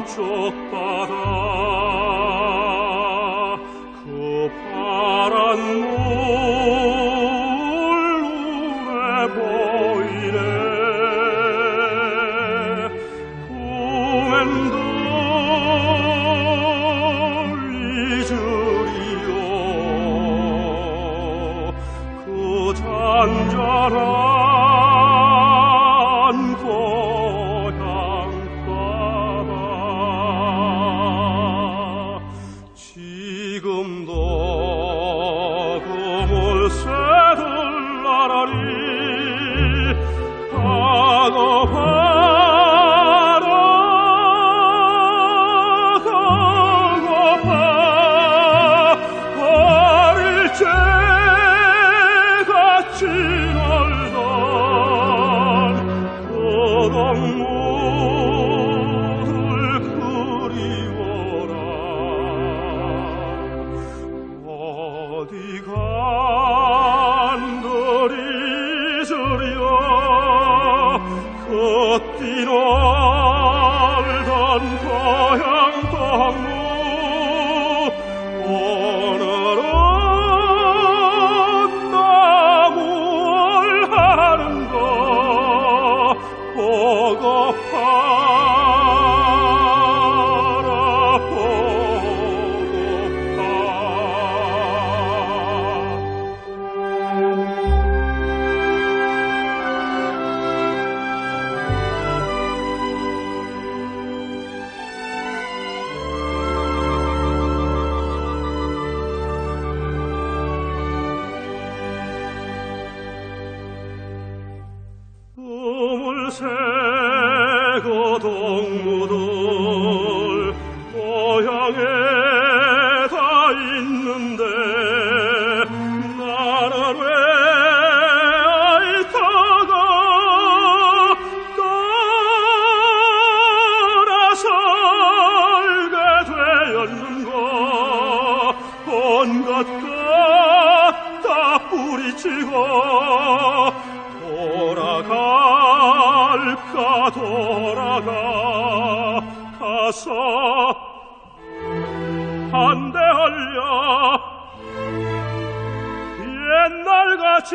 남쪽 바다 그 파란 물 눈에 보이네. 꿈엔도 잊으리요 그 잔잔한 고향 바다. 지금도 그물새들 나란히 가고 바라 가고파 어릴 적 같이 놀던 그 동무들 그리워라. 어디 간들 잊으려 그 뛰놀던 고향 동무. 오늘은 나무를 하는 거 보고파라 보고파. 꿈을 새고 동무들 고향에 다 있는데 나는 왜 아이타가 떠나살게 되었는가. 온갖 것다 뿌리치고 돌아가서 한대하려 옛날같이